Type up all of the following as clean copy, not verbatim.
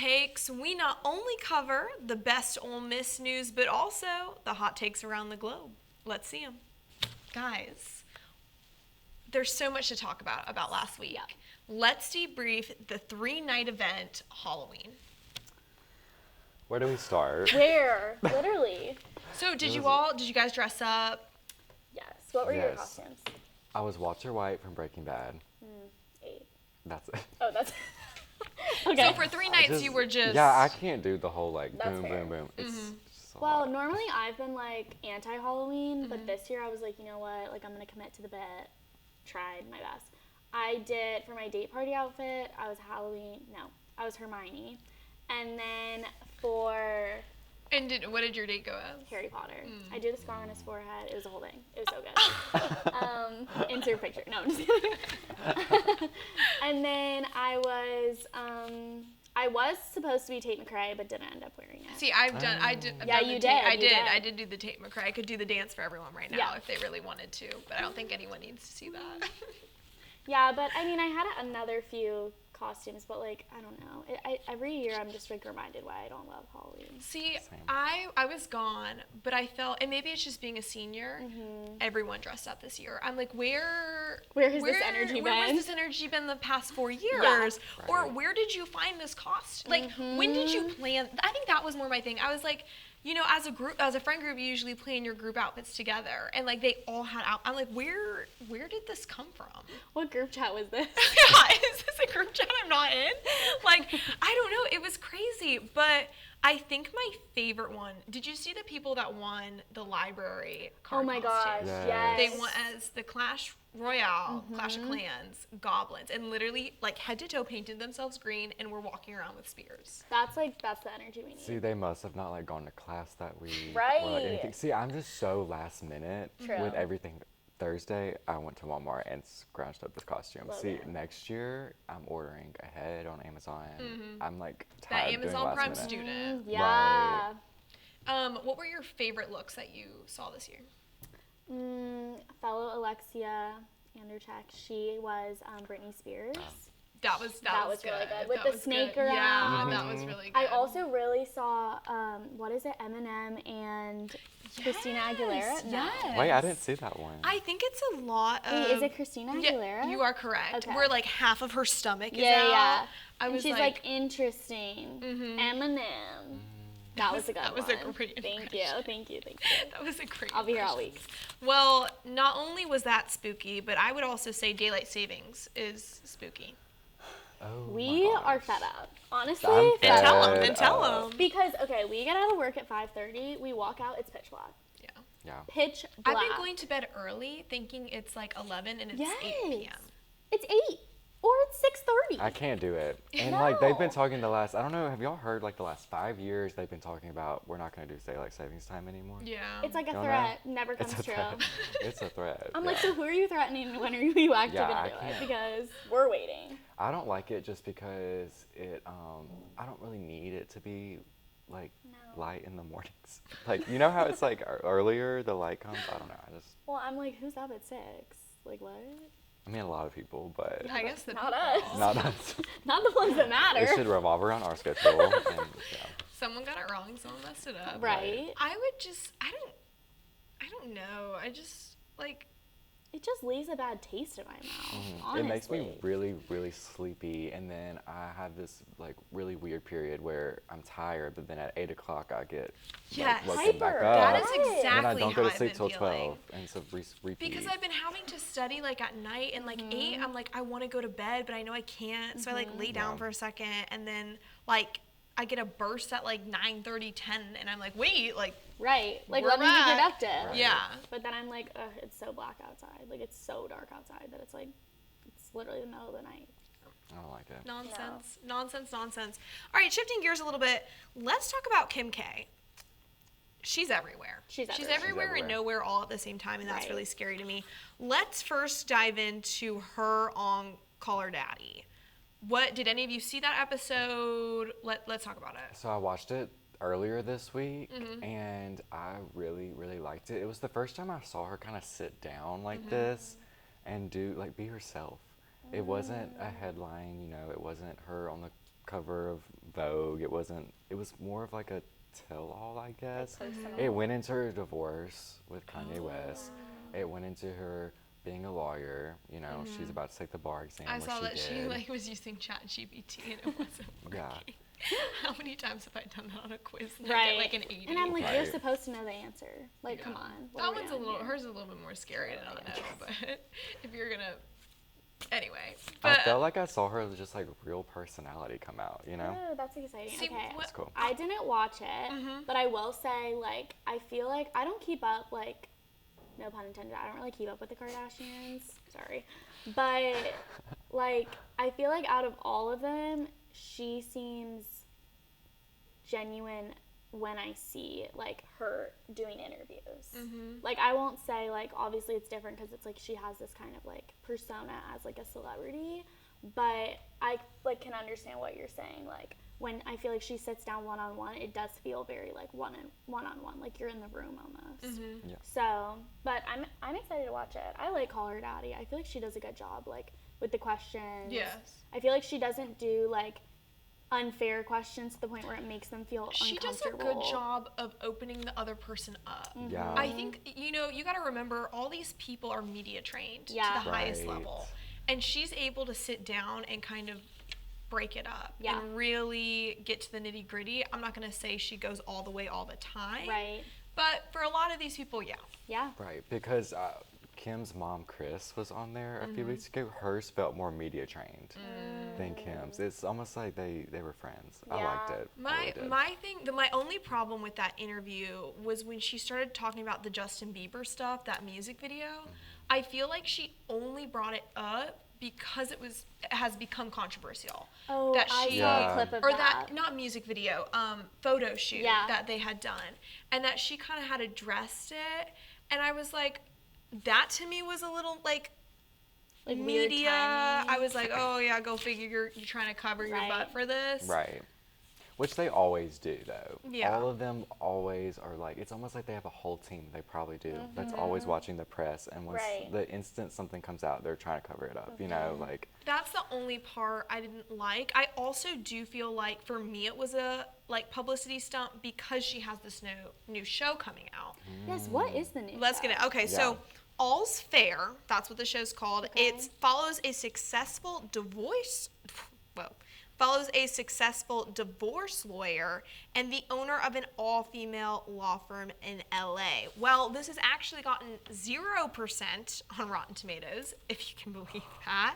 takes. We not only cover the best Ole Miss news, but also the hot takes around the globe. Let's see them. Guys, there's so much to talk about last week. Yeah. Let's debrief the 3-night event, Halloween. Where do we start? Where? Literally. So did you guys dress up? Yes. What were your Yes. costumes? I was Walter White from Breaking Bad. 8. That's it. Oh, that's... Okay. So for 3 nights you were just... Yeah, I can't do the whole like That's boom, fair. boom, boom. It's just a Well, lot. normally I've been like anti-Halloween, but this year I was like, you know what? Like I'm gonna commit to the bet. Tried my best. I did for my date party outfit. I was I was Hermione, and then for And what did your date go as? Harry Potter, I do the scar on his forehead. It was a whole thing. It was so good. Insert picture. No, I'm just kidding. And then I was supposed to be Tate McRae, but didn't end up wearing it. See, I've done Yeah, the you Tate- did, I you did. did. I did do the Tate McRae. I could do the dance for everyone right now Yeah. if they really wanted to, but I don't think anyone needs to see that. Yeah, but I mean, I had another few costumes, but like, I don't know. Every year I'm just like reminded why I don't love Halloween. See, Same. I was gone, but I felt, and maybe it's just being a senior, everyone dressed up this year. I'm like, where has this energy where been? has this energy been the past 4 years? Yeah. Or Right. where did you find this costume? Like, when did you plan? I think that was more my thing. I was like, you know, as a friend group, you usually plan your group outfits together, and like they all had out. I'm like, where did this come from? What group chat was this? Yeah, is this a group chat I'm not in? Like, I don't know. It was crazy, but I think my favorite one. Did you see the people that won the library card Oh my gosh, costume? Yes. yes. They won as the Clash Royale, Clash of Clans, goblins, and literally like head to toe painted themselves green and were walking around with spears. That's the energy we need. See, they must have not like gone to class that week. Right. Or, like, anything. See, I'm just so last minute True. with everything. Thursday, I went to Walmart and scrounged up this costume. Love See, it. next year, I'm ordering ahead on Amazon. I'm like That tired of doing Amazon last Prime minute. student. Yeah. What were your favorite looks that you saw this year? Fellow Alexia Anderchak, she was Britney Spears. That was really good. With That the was snake good. Yeah, around. that was really good. I also really saw, what is it, Eminem and Christina Aguilera? No. Yes. Wait, I didn't see that one. I think it's a lot of. Wait, is it Christina Aguilera? Yeah, you are correct. Okay. Where like half of her stomach is Yeah, out. yeah. I And was she's like interesting. Eminem. That was a good That was one. a great Thank you. That was a great. I'll be here all impression. week. Well, not only was that spooky, but I would also say daylight savings is spooky. Oh my We are gosh. fed up. Honestly, I'm fed And tell up. them. And tell them. Because, okay, we get out of work at 5:30. We walk out, it's pitch black. Yeah. Yeah. Pitch black. I've been going to bed early, thinking it's like 11 and it's 8 p.m. It's 8 or it's 6:30. I can't do it. And like they've been No. talking the last, I don't know, have y'all heard like the last 5 years they've been talking about we're not going to do daylight savings time anymore? Yeah. It's like a Y'all threat. know? Never comes It's a true. threat. It's a threat. I'm like, yeah. so who are you threatening? When are you actually Yeah, gonna I do it? can't. Because we're waiting. I don't like it just because it I don't really need it to be like No. light in the mornings. Like you know how it's like earlier the light comes? I don't know. I just Well, I'm like, who's up at 6? Like what? I mean a lot of people, but I guess the Not people. us. not us. Not the ones that matter. It should revolve around our schedule and yeah. Someone got it wrong. Someone messed it up. Right. I would just. I don't know. I just like. It just leaves a bad taste in my mouth. Honestly. It makes me really, really sleepy, and then I have this like really weird period where I'm tired, but then at 8 o'clock I get Yes. woken back Hyper. up. That is Right. And then I exactly don't how go to I've sleep been till feeling. 12, and it's a repeat. Because I've been having to study like at night and like 8, I'm like I want to go to bed, but I know I can't, so I like lay down Yeah. for a second, and then like I get a burst at like 9:30, 10, and I'm like, wait, like Right. Like, We're let me back. be productive. Right. yeah. But then I'm like, ugh, it's so black outside. Like, it's so dark outside that it's like, it's literally the middle of the night. I don't like it. Nonsense. All right, shifting gears a little bit, let's talk about Kim K. She's everywhere. She's She's everywhere. everywhere and everywhere. nowhere all at the same time, and that's Right. really scary to me. Let's first dive into her on Call Her Daddy. What did any of you see that episode? Let's talk about it. So I watched it earlier this week, Mm-hmm. and I really, really liked it. It was the first time I saw her kind of sit down Mm-hmm. like this and do like be herself. It wasn't a headline, you know. It wasn't her on the cover of Vogue. It was more of like a tell-all, I guess. personal. It went into her divorce with Kanye West. It went into her being a lawyer. You know, she's about to take the bar exam. I which saw that she did. like was using ChatGPT and it wasn't working. Yeah. How many times have I done that on a quiz? And I Right. get like an 80. And I'm like, Right. you're supposed to know the answer. Like, come on. What That are we one's a doing little. here? Hers is a little bit more scary to not know. But if you're gonna, anyway. I But felt like I saw her just like real personality come out. You know. Oh, that's exciting. See, Okay. what- That's cool. I didn't watch it, but I will say, like, I feel like I don't keep up, like, no pun intended, I don't really keep up with the Kardashians. Sorry. But, like, I feel like out of all of them, she seems genuine when I see, like, her doing interviews. Like, I won't say, like, obviously it's different because it's, like, she has this kind of, like, persona as, like, a celebrity. But I, like, can understand what you're saying. Like, when I feel like she sits down one-on-one, it does feel very, like, one-on-one. Like, you're in the room almost. Yeah. So, but I'm excited to watch it. I like Call Her Daddy. I feel like she does a good job, like, with the questions. yes, I feel like she doesn't do, like, unfair questions to the point where it makes them feel she does a uncomfortable. good job of opening the other person up. Yeah. I think you got to remember all these people are media trained Yeah. to the highest Right. level, and she's able to sit down and kind of break it up Yeah. and really get to the nitty gritty. I'm not going to say she goes all the way all the time, Right. but for a lot of these people, yeah. Yeah. Right, because Kim's mom, Chris, was on there a few weeks ago. Hers felt more media trained than Kim's. It's almost like they were friends. I Yeah. liked it. I really did. My only problem with that interview was when she started talking about the Justin Bieber stuff, that music video. I feel like she only brought it up because it has become controversial. Oh, that I she saw Yeah. a clip of or that. that not music video, photo shoot Yeah. that they had done, and that she kind of had addressed it, and I was like, that to me was a little like Weird media. timing. I was like, oh yeah, go figure. You're trying to cover your Right. butt for this. Right. Which they always do, though. Yeah. All of them always are like, it's almost like they have a whole team, they probably do, that's always watching the press. And once Right. the instant something comes out, they're trying to cover it up, you know? Like, That's the only part I didn't like. I also do feel like for me it was a like publicity stunt because she has this new show coming out. Yes, what is the new Let's show? get it. Okay, so Yeah. All's Fair, that's what the show's called. Okay. It follows a successful divorce lawyer and the owner of an all-female law firm in LA. Well, this has actually gotten 0% on Rotten Tomatoes, if you can believe that.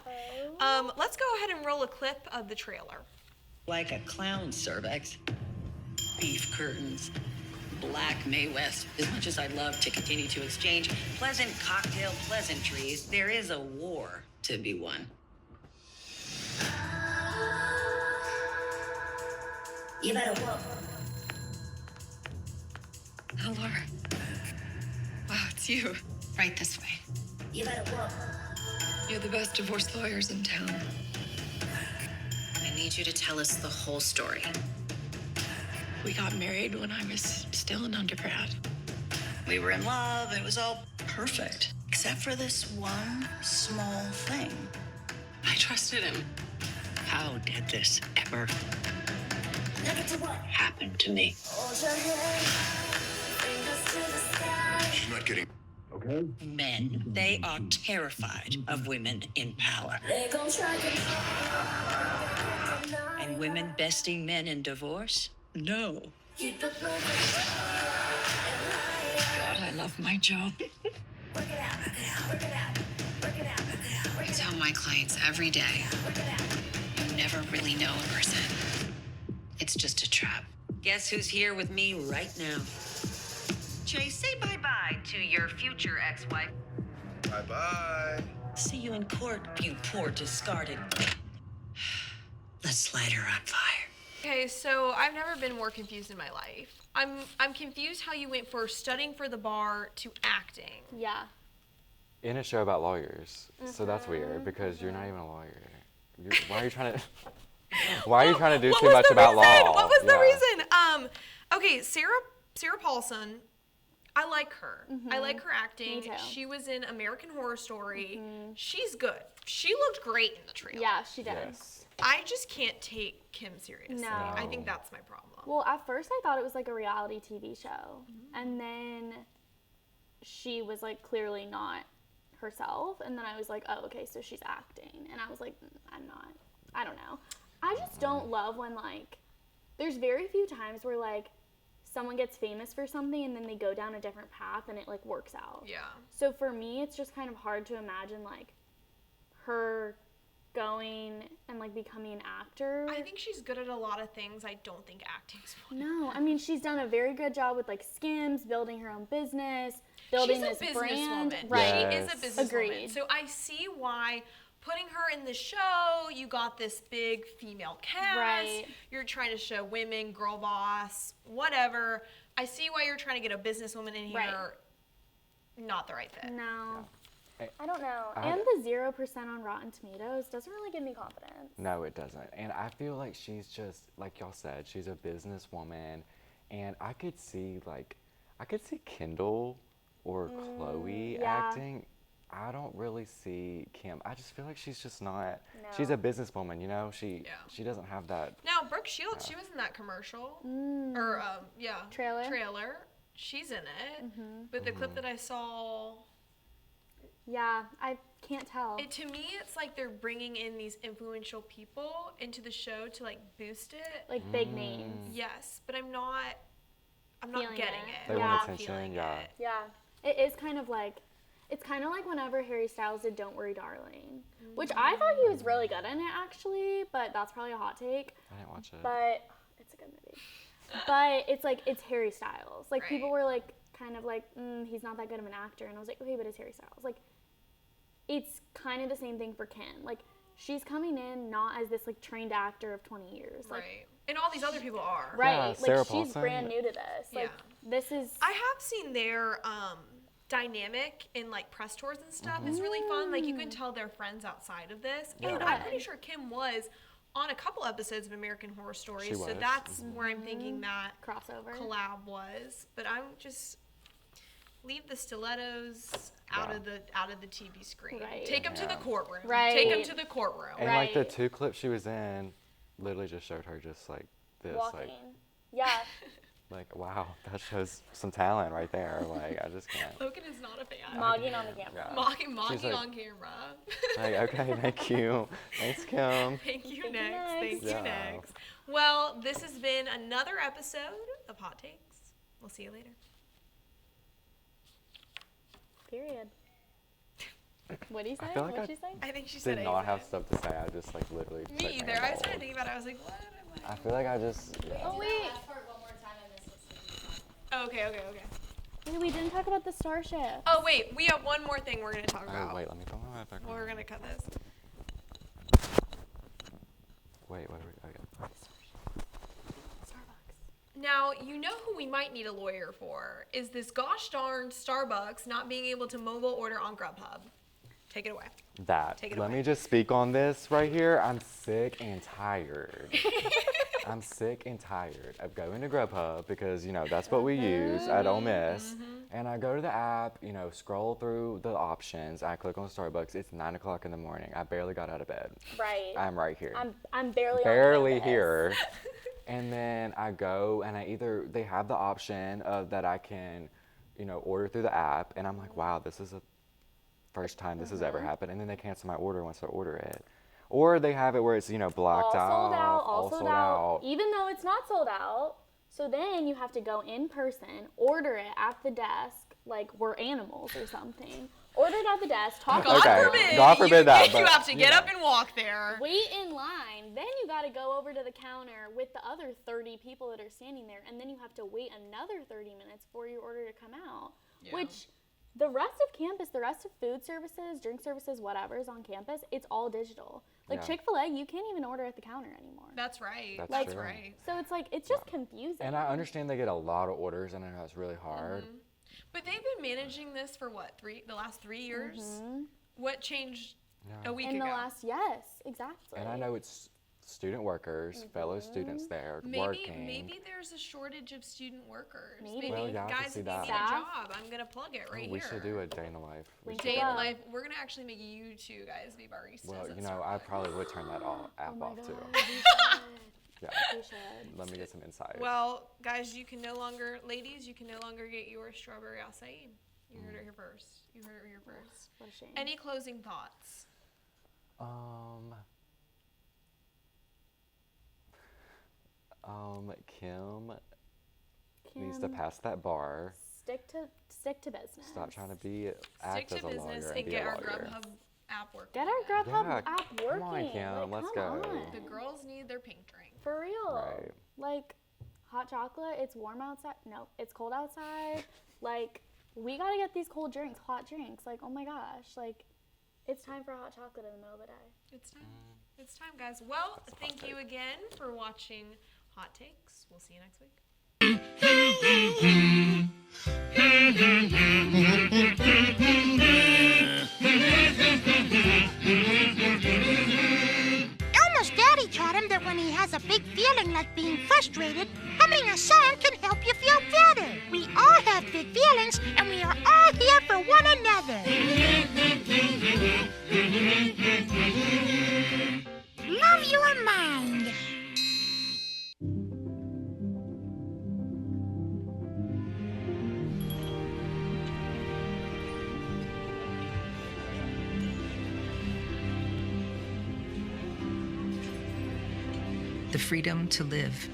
Let's go ahead and roll a clip of the trailer. Like a clown cervix, beef curtains, black Mae West. As much as I'd love to continue to exchange pleasant cocktail pleasantries, there is a war to be won. You better walk. Oh, Laura. Wow, it's you. Right this way. You better walk. You're the best divorce lawyers in town. I need you to tell us the whole story. We got married when I was still an undergrad. We were in love, and it was all perfect. Except for this one small thing. I trusted him. How did this ever Never to what? happen to me? Hold your head. Fingers to the sky. She's not getting. Men, they are terrified of women in power. They gon' try to And women besting men in divorce? No. keep the blood. God, I love my job. Work it out, work it out, work it out, work it out, work it out, work I it tell my clients every day, out, work it out. you never really know a person. It's just a trap. Guess who's here with me right now? Chase, say bye-bye to your future ex-wife. Bye bye. See you in court, you poor discarded. Let's light her on fire. Okay, so I've never been more confused in my life. I'm confused how you went for studying for the bar to acting. Yeah. in a show about lawyers. So that's weird because you're not even a lawyer. Why are you trying to... Why are you trying to do What too was much the about reason? law? What was the Yeah. reason? Okay, Sarah Paulson I like her. I like her acting. Me too. She was in American Horror Story. She's good. She looked great in the trailer. Yeah, she did. Yes. I just can't take Kim seriously. No. I think that's my problem. Well, at first I thought it was like a reality TV show. And then she was like clearly not herself. And then I was like, oh, okay, so she's acting. And I was like, I'm not. I don't know. I just don't love when like, there's very few times where like someone gets famous for something and then they go down a different path and it like works out. Yeah. So for me, it's just kind of hard to imagine like her going and like becoming an actor. I think she's good at a lot of things. I don't think acting's one. No, I mean she's done a very good job with like Skims, building her own business, building She's this a brand. businesswoman. Right. She is a businesswoman. Agreed. So I see why putting her in the show, you got this big female cast. Right. You're trying to show women, girl boss, whatever. I see why you're trying to get a businesswoman in here. Right. Not the right fit. No. Hey, I don't know. I- And the 0% on Rotten Tomatoes doesn't really give me confidence. No, it doesn't. And I feel like she's just, like y'all said, she's a businesswoman. And I could see Kendall or Chloe yeah. acting. I don't really see Kim. I just feel like she's just not. No. She's a businesswoman, you know. She doesn't have that. Now, Brooke Shields, she was in that commercial. Or, Trailer. She's in it. But the clip that I saw, Yeah, I can't tell. to me, it's like they're bringing in these influential people into the show to, like, boost it. Like big names. Yes, but I'm not Feeling getting it. it. They I'm want not attention, feeling yeah. it. Yeah, it is kind of like, it's kind of like whenever Harry Styles did Don't Worry Darling, which I thought he was really good in it actually, but that's probably a hot take. I didn't watch it. But it's a good movie. But it's like, it's Harry Styles. Like people Right. were like, kind of like, he's not that good of an actor. And I was like, okay, but it's Harry Styles. Like, it's kind of the same thing for Kim. Like, she's coming in not as this like trained actor of 20 years. Like, Right. And all these other people are. right. Yeah, like Sarah she's Paulson. brand new to this. Like, this is. I have seen their dynamic in like press tours and stuff is really fun. Like you can tell they're friends outside of this. And I'm pretty sure Kim was on a couple episodes of American Horror Story. She So was. that's where I'm thinking that Crossover. collab was. But I'm just leave the stilettos out Yeah. of the TV screen. Right. Take them to the Yeah. courtroom. Right. Take them to the courtroom. And like the Right. 2 clips she was in, literally just showed her just like this, Walking. Yeah. like wow, that shows some talent right there. Like I just can't. Logan is not a fan. Mogging on the camera. Yeah. Mocking She's like- on camera. Like okay, thank you, thanks Kim. Thank you Thank you next. next. Thank you Yeah. next. Well, this has been another episode of Hot Takes. We'll see you later. Period. What do you say? feel like What'd I- you say? I think she said Did not amen. have stuff to say. I just like literally. Me like, either. I was trying to rambled. think about it. I was like, what? I feel like I just. Yeah. Oh wait. Okay. Wait, we didn't talk about the Starship. Oh wait, we have one more thing we're gonna talk about. Oh wait, let me put my mic back on. Well, we're gonna cut this. Wait. Okay. Now, you know who we might need a lawyer for is this gosh darn Starbucks not being able to mobile order on Grubhub. Take it away. That. Take it Let away. me just speak on this right here. I'm sick and tired. I'm sick and tired of going to Grubhub because, you know, that's what we use at Ole Miss. And I go to the app, you know, scroll through the options. I click on Starbucks. It's 9 o'clock in the morning. I barely got out of bed. Right. I'm right here. I'm barely on barely campus. here. And then I go and they have the option of that I can, you know, order through the app. And I'm like, wow, this is the first time this has ever happened. And then they cancel my order once I order it. Or they have it where it's, you know, blocked all sold out, out, all sold out, even though it's not sold out. So then you have to go in person, order it at the desk, like we're animals or something. Order it at the desk, talk God Okay, forbid. God forbid you, that, You but, have to you get know. up and walk there. wait in line, then you got to go over to the counter with the other 30 people that are standing there, and then you have to wait another 30 minutes for your order to come out. Yeah. Which the rest of campus, the rest of food services, drink services, whatever is on campus, it's all digital. Like Yeah. Chick-fil-A, you can't even order at the counter anymore. That's right. That's true. right. So it's like, it's just confusing. And I understand they get a lot of orders and I know it's really hard. But they've been managing this for what, the last 3 years? What changed a week In ago? the last, yes, exactly. And I know it's student workers, fellow students there working. Maybe there's a shortage of student workers. Maybe. Well, yeah, I can guys, see if you that. need a job, I'm gonna plug it right We here. should do a day in the life. Link Day it in up. life. We're gonna actually make you two guys be baristas. Well, at you know, I probably would turn that app Oh my off too. God, we should. Yeah, We should. let me get some insight. Well, guys, you can no longer, ladies, you can no longer get your strawberry acai. You heard it here first. You heard it here first. What a shame. Any closing thoughts? Kim needs to pass that bar. Stick to business. Stop trying to Stick act to as a business lawyer and and be get a our lawyer. Grubhub app working. Get our Grubhub Yeah, app working. come on, Kim, Like, let's come go. on. The girls need their pink drink. For real. Right. Like, hot chocolate, it's warm outside. No, it's cold outside. Like, we gotta get these cold drinks, hot drinks. Like, oh my gosh. Like, it's time for hot chocolate in the middle of the day. It's time. It's time, guys. Well, That's a hot thank you take. again for watching Hot Takes. We'll see you next week. Elmo's daddy taught him that when he has a big feeling like being frustrated, humming a song can help you feel better. We all have big feelings, and we are all here for one another. Love your mind. The freedom to live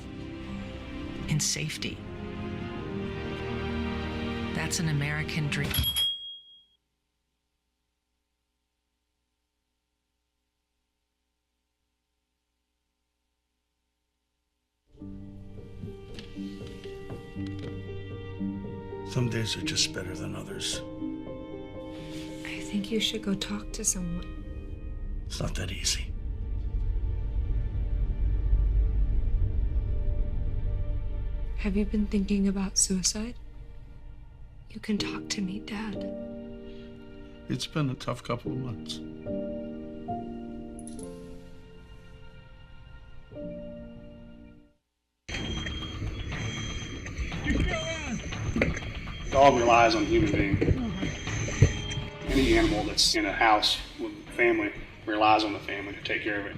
in safety. That's an American dream. Some days are just better than others. I think you should go talk to someone. It's not that easy. Have you been thinking about suicide? You can talk to me, Dad. It's been a tough couple of months. Dog relies on human being. Any animal that's in a house with a family relies on the family to take care of it.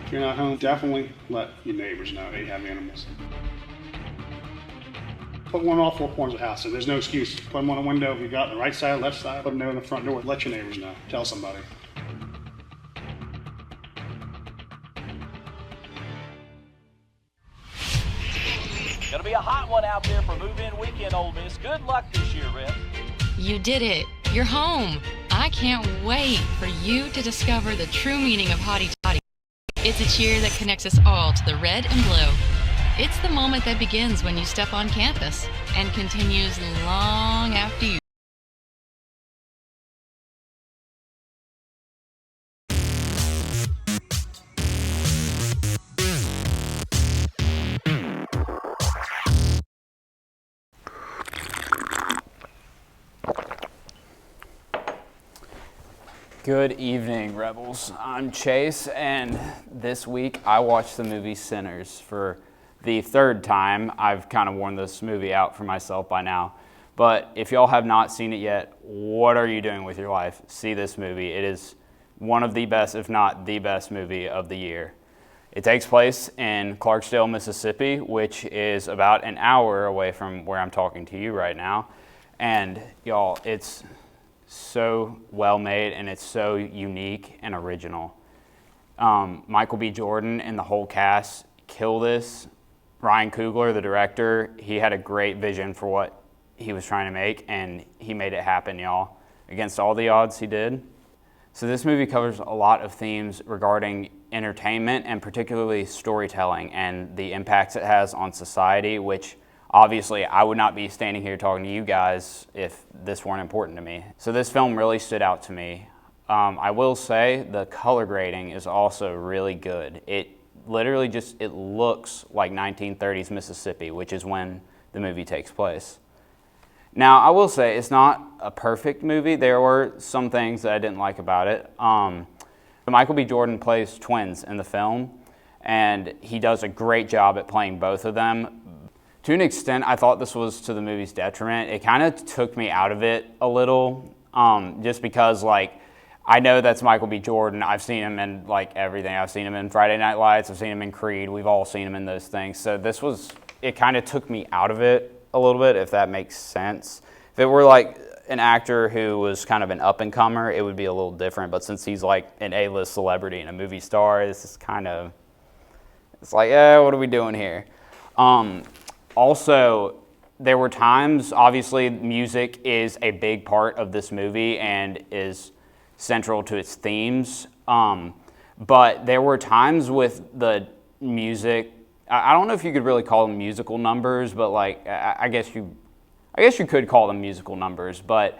If you're not home, definitely let your neighbors know they have animals. Put one on all 4 corners of the house, so there's no excuse. Put them on a window if you got the right side, left side. Put them there in the front door. Let your neighbors know. Tell somebody. Gonna be a hot one out there for move-in weekend, Ole Miss. Good luck this year, Rip. You did it. You're home. I can't wait for you to discover the true meaning of Hottie Toddy. It's a cheer that connects us all to the red and blue. It's the moment that begins when you step on campus and continues long after you. Good evening, Rebels. I'm Chase, and this week I watched the movie Sinners for the third time. I've kind of worn this movie out for myself by now. But if y'all have not seen it yet, what are you doing with your life? See this movie. It is one of the best, if not the best movie of the year. It takes place in Clarksdale, Mississippi, which is about an hour away from where I'm talking to you right now. And y'all, it's so well made and it's so unique and original. Michael B. Jordan and the whole cast kill this. Ryan Coogler, the director, he had a great vision for what he was trying to make, and he made it happen, y'all. Against all the odds, he did. So this movie covers a lot of themes regarding entertainment and particularly storytelling and the impacts it has on society, which obviously I would not be standing here talking to you guys if this weren't important to me. So this film really stood out to me. I will say the color grading is also really good. It literally it looks like 1930s Mississippi, which is when the movie takes place. Now, I will say it's not a perfect movie. There were some things that I didn't like about it. But Michael B. Jordan plays twins in the film, and he does a great job at playing both of them. To an extent, I thought this was to the movie's detriment. It kind of took me out of it a little, just because, like, I know that's Michael B. Jordan. I've seen him in, like, everything. I've seen him in Friday Night Lights. I've seen him in Creed. We've all seen him in those things. So it kind of took me out of it a little bit, if that makes sense. If it were, like, an actor who was kind of an up-and-comer, it would be a little different. But since he's, like, an A-list celebrity and a movie star, this is kind of, it's like, what are we doing here? Also, there were times, obviously, music is a big part of this movie and is central to its themes. But there were times with the music, I don't know if you could really call them musical numbers, but like I guess you could call them musical numbers. But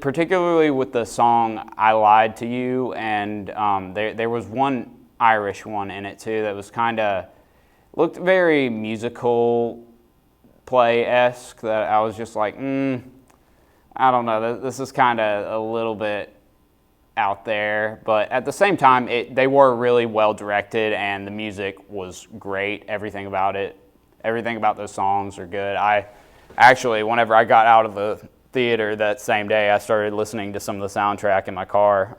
particularly with the song "I Lied to You," and there was one Irish one in it too that was looked very musical play-esque, that I was just like, I don't know, this is kind of a little bit out there, but at the same time, they were really well directed, and the music was great. Everything about those songs are good. I actually, whenever I got out of the theater that same day, I started listening to some of the soundtrack in my car.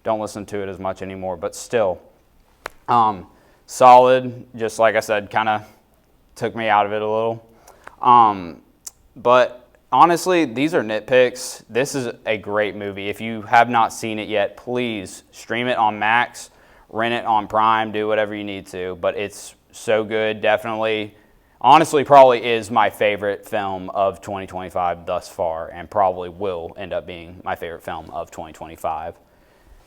Don't listen to it as much anymore, but still, solid. Just like I said, kind of took me out of it a little. But honestly, these are nitpicks. This is a great movie. If you have not seen it yet, please stream it on Max, rent it on Prime, do whatever you need to. But it's so good. Definitely, honestly, probably is my favorite film of 2025 thus far, and probably will end up being my favorite film of 2025.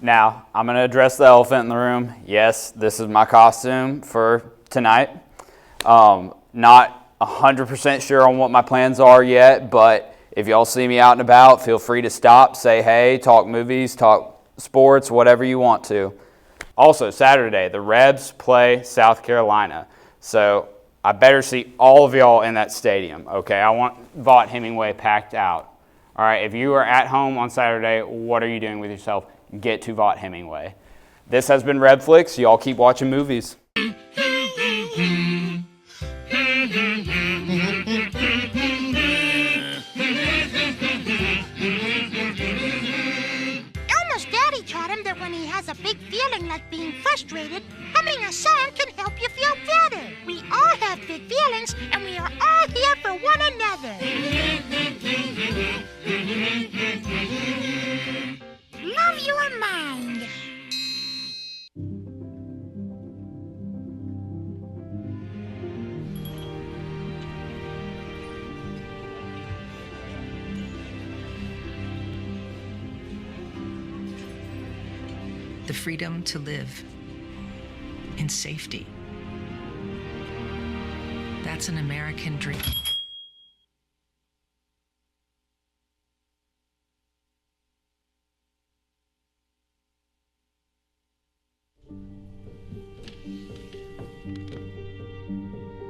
Now, I'm going to address the elephant in the room. Yes, this is my costume for tonight. Not 100% sure on what my plans are yet, but if y'all see me out and about, feel free to stop, say hey, talk movies, talk sports, whatever you want to. Also, Saturday, the Rebs play South Carolina, so I better see all of y'all in that stadium, okay? I want Vaught Hemingway packed out. All right, if you are at home on Saturday, what are you doing with yourself? Get to Vaught Hemingway. This has been Redflix. Y'all keep watching movies. Elmo's daddy taught him that when he has a big feeling like being frustrated, humming a song can help you feel better. We all have big feelings, and we are all here for one another. Love your mind. The freedom to live in safety. That's an American dream.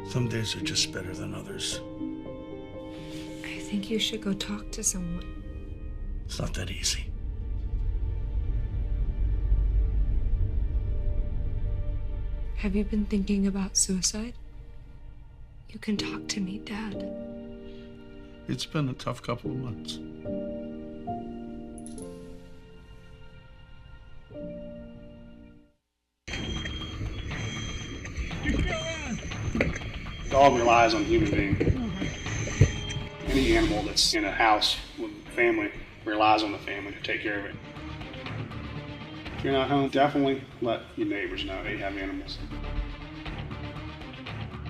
Some days are just better than others. I think you should go talk to someone. It's not that easy. Have you been thinking about suicide? You can talk to me, Dad. It's been a tough couple of months. Dog relies on human being. Any animal that's in a house with a family relies on the family to take care of it. If you're not home, definitely let your neighbors know that you have animals.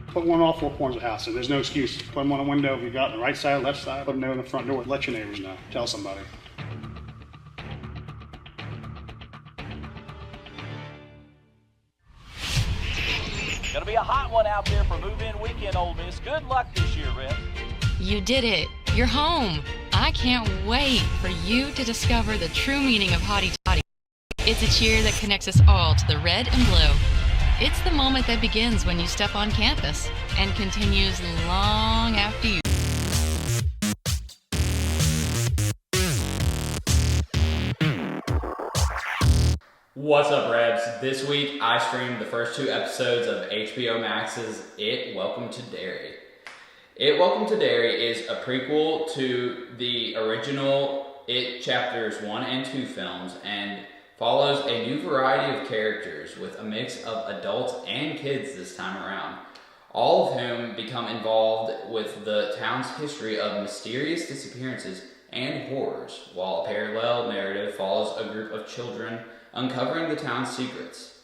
Put one on all four corners of the house, so there's no excuse. Put them on a window if you got the right side, left side. Put them there in the front door. Let your neighbors know. Tell somebody. Gonna be a hot one out there for move-in weekend, Ole Miss. Good luck this year, Rip. You did it. You're home. I can't wait for you to discover the true meaning of hotty toddy. It's a cheer that connects us all to the red and blue. It's the moment that begins when you step on campus and continues long after you. What's up, Rebs? This week I streamed the first 2 episodes of HBO Max's It Welcome to Derry. It Welcome to Derry is a prequel to the original It Chapters 1 and 2 films and follows a new variety of characters with a mix of adults and kids this time around, all of whom become involved with the town's history of mysterious disappearances and horrors, while a parallel narrative follows a group of children uncovering the town's secrets.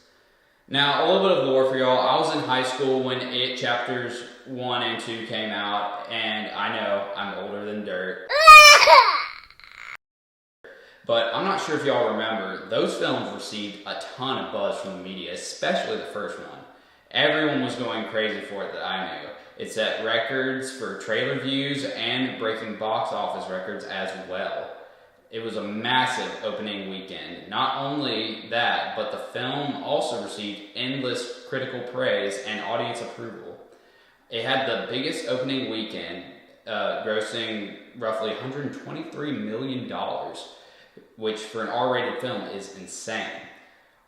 Now, a little bit of lore for y'all. I was in high school when It Chapters 1 and 2 came out, and I know I'm older than dirt. But I'm not sure if y'all remember, those films received a ton of buzz from the media, especially the first one. Everyone was going crazy for it that I knew. It set records for trailer views and breaking box office records as well. It was a massive opening weekend. Not only that, but the film also received endless critical praise and audience approval. It had the biggest opening weekend, grossing roughly $123 million, which for an R-rated film is insane.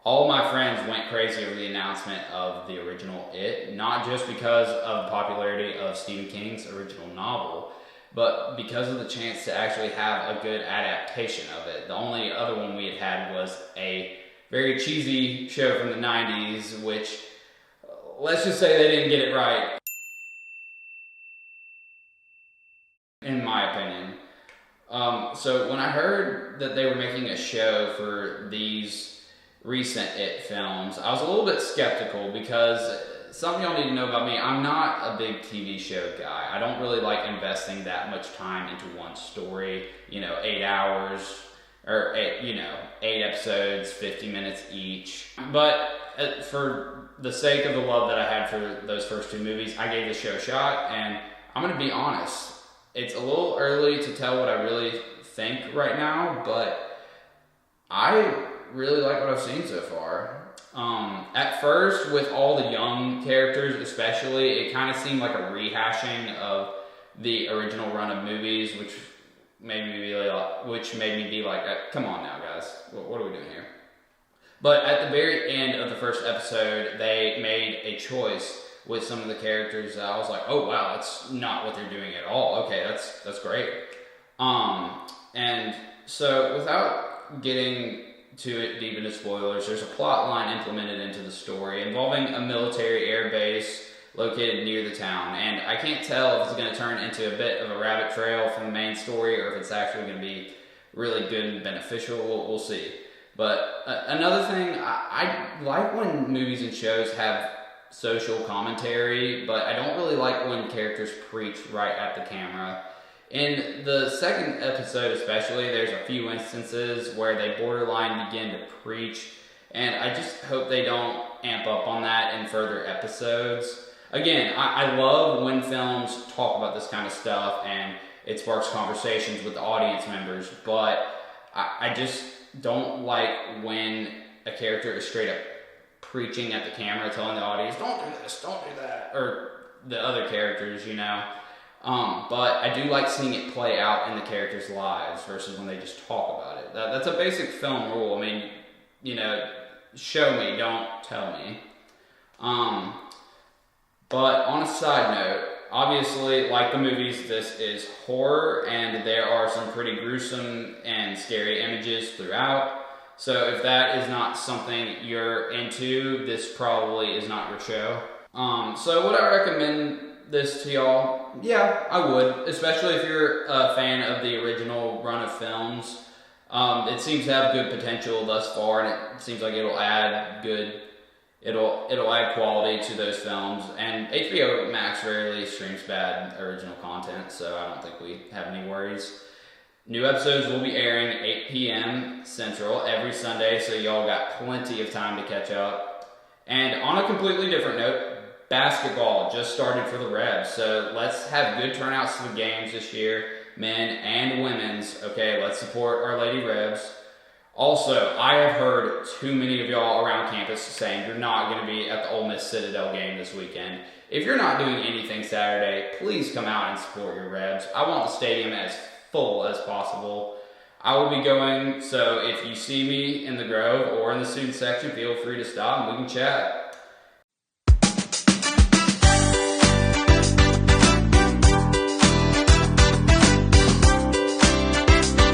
All my friends went crazy over the announcement of the original It, not just because of the popularity of Stephen King's original novel, but because of the chance to actually have a good adaptation of it. The only other one we had was a very cheesy show from the 90s, which, let's just say they didn't get it right, in my opinion. So when I heard that they were making a show for these recent It films, I was a little bit skeptical because something y'all need to know about me, I'm not a big TV show guy. I don't really like investing that much time into one story, 8 hours, or 8 episodes, 50 minutes each. But for the sake of the love that I had for those first 2 movies, I gave the show a shot, and I'm gonna be honest, it's a little early to tell what I really think right now, but I really like what I've seen so far. At first, with all the young characters especially, it kind of seemed like a rehashing of the original run of movies, which made me be like, come on now, guys, what are we doing here? But at the very end of the first episode, they made a choice with some of the characters that I was like, oh wow, that's not what they're doing at all. Okay, that's great. And so without getting to it deep into spoilers, there's a plot line implemented into the story involving a military air base located near the town, and I can't tell if it's going to turn into a bit of a rabbit trail from the main story or if it's actually going to be really good and beneficial. We'll see. But another thing, I like when movies and shows have social commentary, but I don't really like when characters preach right at the camera. In the second episode especially, there's a few instances where they borderline begin to preach, and I just hope they don't amp up on that in further episodes. Again, I love when films talk about this kind of stuff and it sparks conversations with the audience members, but I just don't like when a character is straight up preaching at the camera, telling the audience, don't do this, don't do that, or the other characters, But I do like seeing it play out in the characters' lives versus when they just talk about it. That's a basic film rule. I mean, show me, don't tell me. But on a side note, obviously, like the movies, this is horror, and there are some pretty gruesome and scary images throughout. So if that is not something you're into, this probably is not your show. So would I recommend this to y'all? Yeah, I would, especially if you're a fan of the original run of films. It seems to have good potential thus far, and it seems like it'll add quality to those films. And HBO Max rarely streams bad original content, so I don't think we have any worries. New episodes will be airing 8 p.m. Central every Sunday, so y'all got plenty of time to catch up. And on a completely different note, basketball just started for the Rebs, so let's have good turnouts to the games this year, men and women's. Okay, let's support our Lady Rebs. Also, I have heard too many of y'all around campus saying you're not going to be at the Ole Miss Citadel game this weekend. If you're not doing anything Saturday, please come out and support your Rebs. I want the stadium as full as possible. I will be going, so if you see me in the Grove or in the student section, feel free to stop and we can chat.